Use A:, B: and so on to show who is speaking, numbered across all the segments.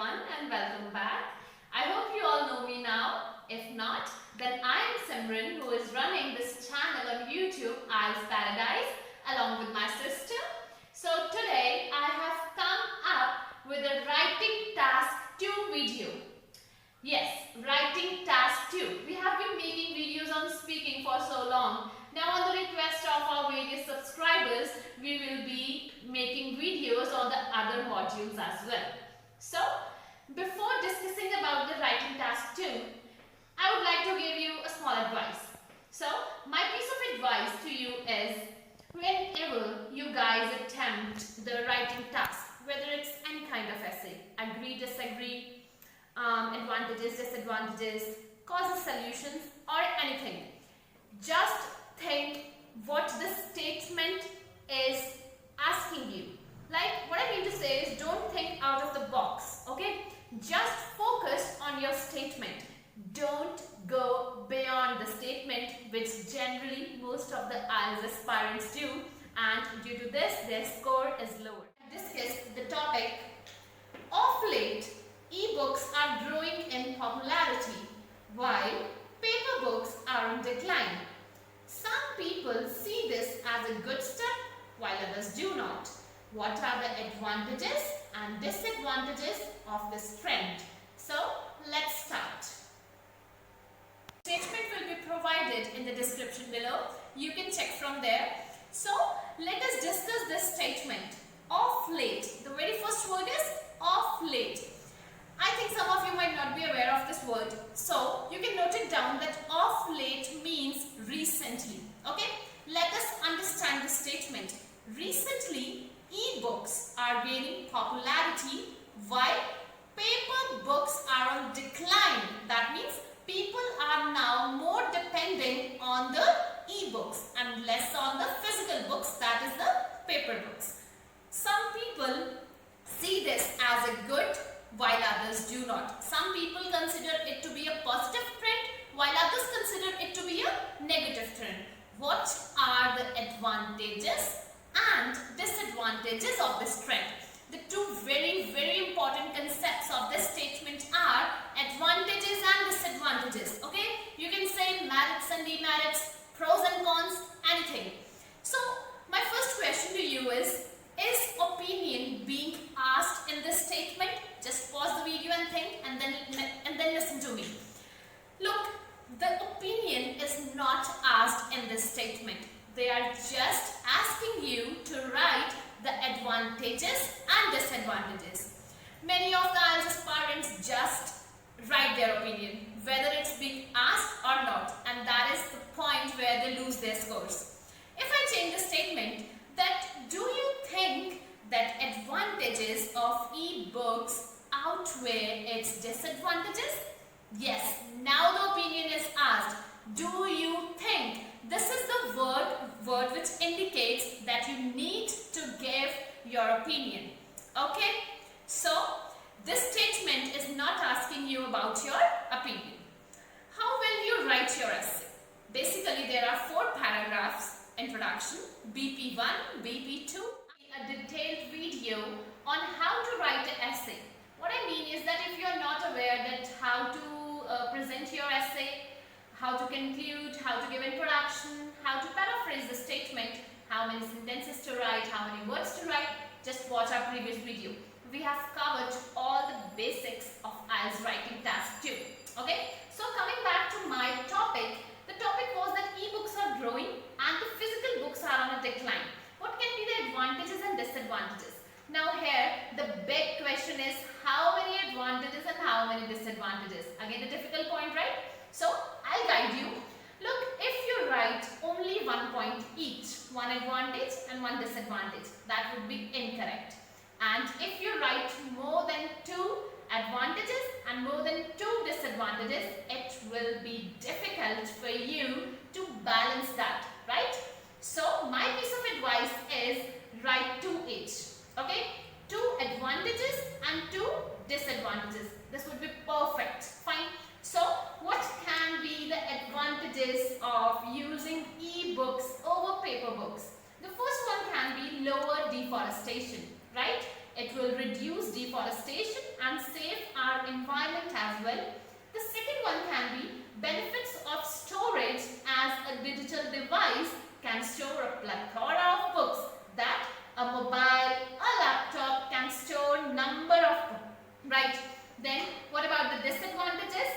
A: everyone and welcome back. I hope you all know me now. If not, then I am Simran, who is running this channel on YouTube, ieltsparadise, along with my sister. So today I have come up with a writing task 2 video. Yes, writing task 2. We have been making videos on speaking for so long. Now on the request of our various subscribers, we will be making videos on the other modules as well. So, before discussing about the writing task 2, I would like to give you a small advice. So, my piece of advice to you is, whenever you guys attempt the writing task, whether it's any kind of essay, agree, disagree, advantages, disadvantages, causes, solutions, or anything, just think what the statement is asking you. Like, what I mean to say is, don't think out of the box, okay? Just focus on your statement. Don't go beyond the statement, which generally most of the IELTS aspirants do, and due to this, their score is lower. Discuss the topic. Of late, e-books are growing in popularity, while paper books are on decline. Some people see this as a good step, while others do not. What are the advantages and disadvantages of this trend? So, let's start. Statement will be provided in the description below. You can check from there. So, let us discuss this statement. Of late. The very first word is of late. I think some of you might not be aware of this word. So, you can note it down that of late means recently. Okay? Let us understand the statement. Recently, e-books are gaining popularity while paper books are on decline. That means people are now more dependent on the e-books and less on the physical books, that is the paper books. Some people see this as a good while others do not. Some people consider it to be a positive trend while others consider it to be a negative trend. What are the advantages and disadvantages of this trend? The two very important concepts of this statement are advantages and disadvantages. Okay, you can say merits and demerits, pros and cons, anything. So my first question to you is opinion being asked in this statement? Just pause the video and think, and then listen to me. Look, the opinion is not asked in this statement. They are just asking you to write the advantages and disadvantages. Many of the IELTS aspirants just write their opinion, whether it's being asked or not, and that is the point where they lose their scores. If I change the statement, that do you think that advantages of e-books outweigh its disadvantages? Yes, now the opinion is asked. Do you think? This is the word which indicates that you need to give your opinion. Okay? So, this statement is not asking you about your opinion. How will you write your essay? Basically, there are 4 paragraphs. Introduction, BP1, BP2, a detailed video on how to write an essay. What I mean is that if you are not aware that how to present your essay, how to conclude, how to give introduction, how to paraphrase the statement, how many sentences to write, how many words to write, just watch our previous video. We have covered all the basics of IELTS writing task 2. Okay, so coming back to my topic, the topic was that e-books are growing and the physical books are on a decline. What can be the advantages and disadvantages? Now here, the big question is, how many advantages and how many disadvantages? Again, the difficult point, right? So, I'll guide you. Look, if you write only 1 point each, 1 advantage and 1 disadvantage, that would be incorrect. And if you write more than 2 advantages and more than 2 disadvantages, it will be difficult for you to balance that, right? So, my piece of advice is write 2 each, okay? 2 advantages and 2 disadvantages. This would be perfect, fine. So, what can be the advantages of using e-books over paper books? The first one can be lower deforestation, right? It will reduce deforestation and save portable. The second one can be benefits of storage, as a digital device can store a plethora of books that a mobile, a laptop can store number of books, right? Then what about the disadvantages?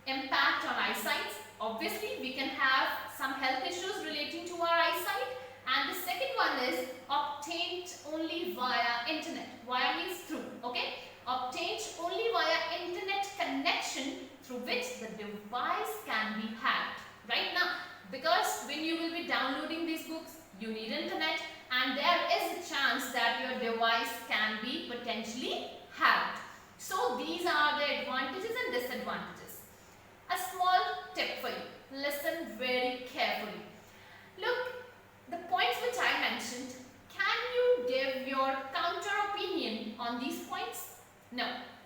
A: Impact on eyesight. Obviously, we can have some health issues relating to our eyesight. And the second one is obtained only via internet. Via means through, okay? Obtained only via internet connection through which the device can be hacked. Right now, because when you will be downloading these books, you need internet, and there is a chance that your device can be potentially hacked. So these are the advantages and disadvantages. A small tip for you. Listen very carefully. Look, the points which I mentioned, can you give your counter opinion on these points? No.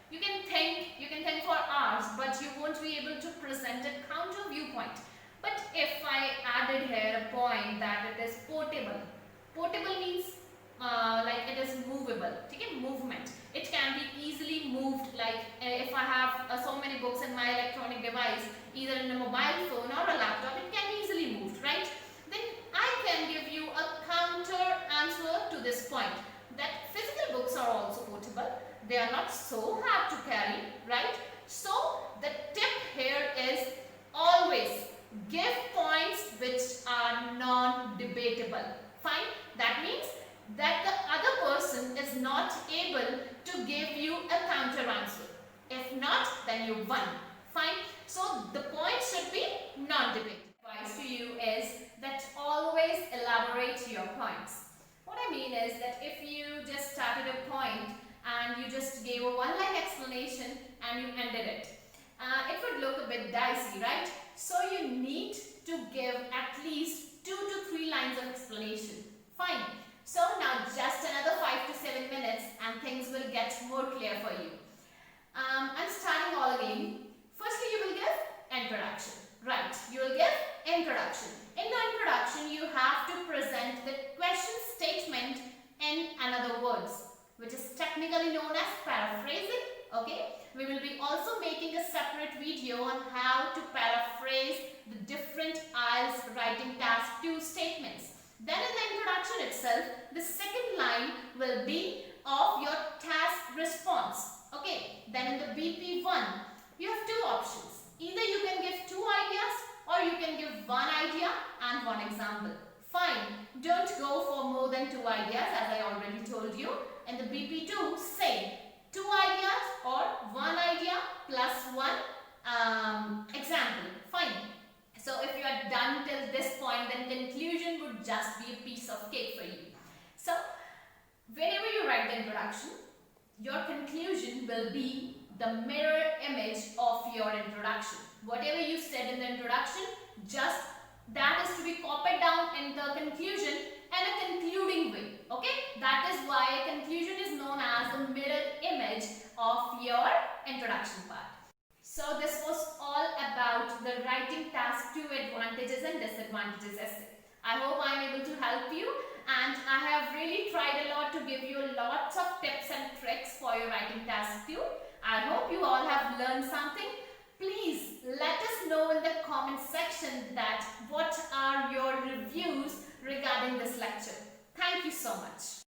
A: You can think for hours, but you won't be able to present a counter viewpoint. But if I added here a point that it is portable. Portable means like it is movable. Okay, movement. It can be easily moved. Like if I have so many books in my electronic device, either in a mobile phone or a laptop, it can be easily moved, right? Then I can give you a counter answer to this point, that physical books are also portable. They are not so hard to carry, right? So the tip here is always give points which are non-debatable. Fine. That means that the other person is not able to give you a counter answer. If not, then you won. Fine. So the point should be non-debatable. Advice to you is that always elaborate your points. What I mean is that if you just started a point and you just gave a one-line explanation and you ended it, it would look a bit dicey, right? So you need to give at least 2 to 3 lines of explanation. Fine. So now just another 5 to 7 minutes and things will get more clear for you. I'm starting all again. Firstly, you will give introduction. Right. You will give introduction. In the introduction, you have to present the question statement in another words, which is technically known as paraphrasing. Okay. We will be also making a separate video on how to paraphrase the different IELTS writing task 2 statements. Then in the introduction itself, the second line will be of your task response. Okay. Then in the BP1, you have 2 options. Either you can give 2 ideas or you can give 1 idea and 1 example. Fine. Don't go for more than 2 ideas, as I already told you. In the BP2, same. 2 ideas or 1 idea plus 1 example. Fine. So if you are done till this point, then conclusion would just be a piece of cake for you. So whenever you write the introduction, your conclusion will be the mirror image of your introduction. Whatever you said in the introduction, just that is to be copied down in the conclusion and a concluding way. Okay, that is why a conclusion is known as the mirror image of your introduction part. So this was all about the writing task 2 advantages and disadvantages essay. I hope I am able to help you, and I have really tried a lot to give you lots of tips and tricks for your writing task 2. I hope you all have learned something. Please let us know in the comment section that what are your reviews regarding this lecture. Thank you so much.